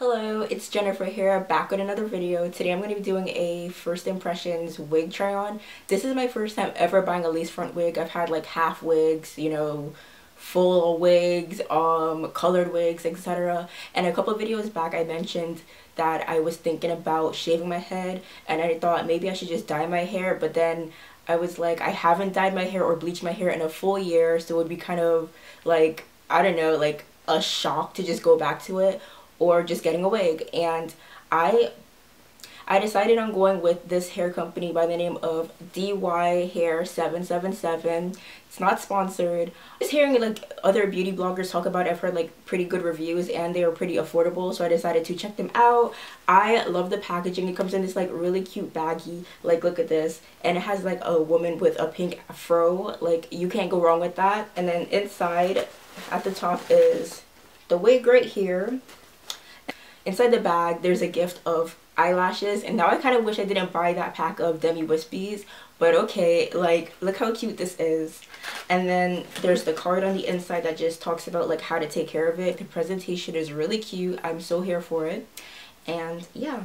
Hello, it's Jennifer here, back with another video. Today I'm going to be doing a first impressions wig try on. This is my first time ever buying a lace front wig. I've had like half wigs, you know, full wigs, colored wigs, etc. And a couple of videos back I mentioned that I was thinking about shaving my head and I thought maybe I should just dye my hair, but then I was like, I haven't dyed my hair or bleached my hair in a full year, so it would be kind of like, I don't know, like a shock to just go back to it or just getting a wig. And I decided on going with this hair company by the name of DYHAIR777. It's not sponsored. Just hearing like other beauty bloggers talk about it, I've heard like pretty good reviews and they are pretty affordable, so I decided to check them out. I love the packaging. It comes in this like really cute baggie, like look at this, and it has like a woman with a pink afro. Like you can't go wrong with that. And then inside at the top is the wig right here. Inside the bag there's a gift of eyelashes, and now I kind of wish I didn't buy that pack of Demi Wispies, but okay, like look how cute this is. And then there's the card on the inside that just talks about like how to take care of it. The presentation is really cute. I'm so here for it. And yeah,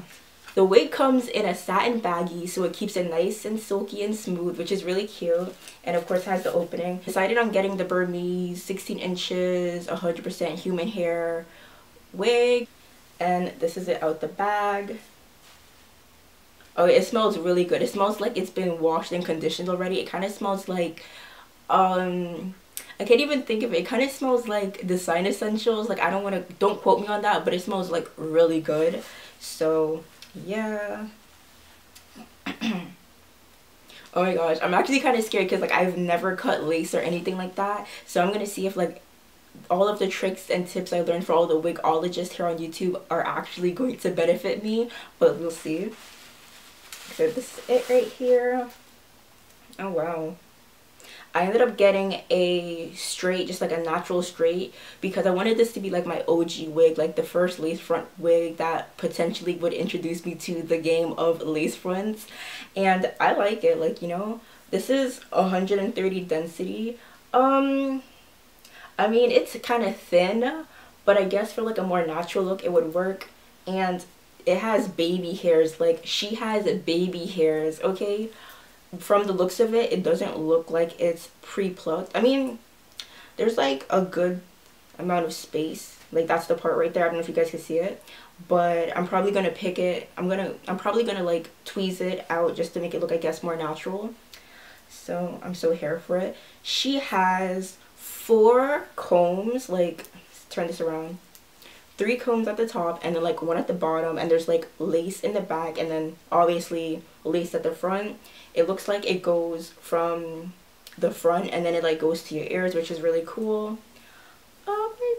the wig comes in a satin baggie, so it keeps it nice and silky and smooth, which is really cute. And of course has the opening. Decided on getting the Burmese 16 inches 100% human hair wig. And this is it out the bag. Oh, it smells really good. It smells like it's been washed and conditioned already. It kind of smells like, I can't even think of it. It kind of smells like Design Essentials. Like, don't quote me on that, but it smells like really good. So, yeah. Oh my gosh, I'm actually kind of scared because like I've never cut lace or anything like that. So I'm going to see if like all of the tricks and tips I learned for all the wigologists here on YouTube are actually going to benefit me, but we'll see. So this is it right here. Oh wow. I ended up getting a straight, just like a natural straight, because I wanted this to be like my OG wig, like the first lace front wig that potentially would introduce me to the game of lace fronts. And I like it, like, you know, this is 130 density. I mean, it's kind of thin, but I guess for like a more natural look it would work. And it has baby hairs. Like, she has baby hairs, okay? From the looks of it, it doesn't look like it's pre-plucked. I mean, there's like a good amount of space. Like, that's the part right there. I don't know if you guys can see it, but I'm probably gonna pick it. I'm probably gonna like tweeze it out just to make it look, I guess, more natural. So I'm so here for it. She has 4 combs, like, let's turn this around, 3 combs at the top and then like 1 at the bottom, and there's like lace in the back and then obviously lace at the front. It looks like it goes from the front and then it like goes to your ears, which is really cool. Oh my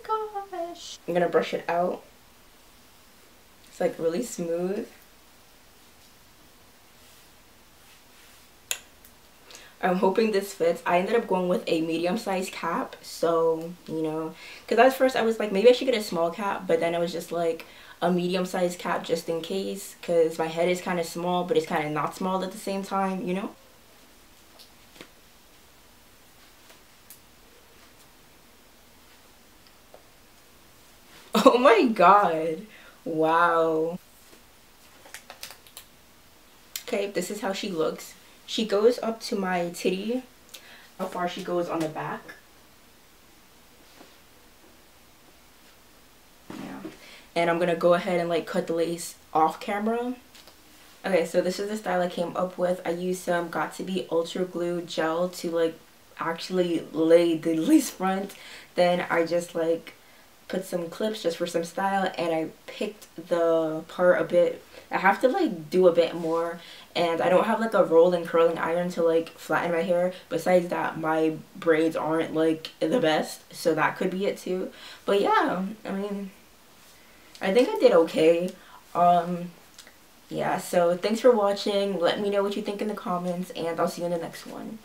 gosh, I'm gonna brush it out. It's like really smooth. I'm hoping this fits. I ended up going with a medium-sized cap, so, you know, because at first I was like, maybe I should get a small cap, but then I was just like, a medium-sized cap just in case, because my head is kind of small, but it's kind of not small at the same time, you know? Oh my god. Wow. Okay, this is how she looks. She goes up to my titty. How far she goes on the back. Yeah. And I'm gonna go ahead and like cut the lace off camera. Okay, so this is the style I came up with. I used some Got To Be Ultra Glue gel to like actually lay the lace front. Then I just like put some clips just for some style, and I picked the part a bit. I have to like do a bit more, and I don't have like a rolling curling iron to like flatten my hair. Besides that, my braids aren't like the best, so that could be it too. But yeah, I mean, I think I did okay. Yeah, so thanks for watching. Let me know what you think in the comments, and I'll see you in the next one.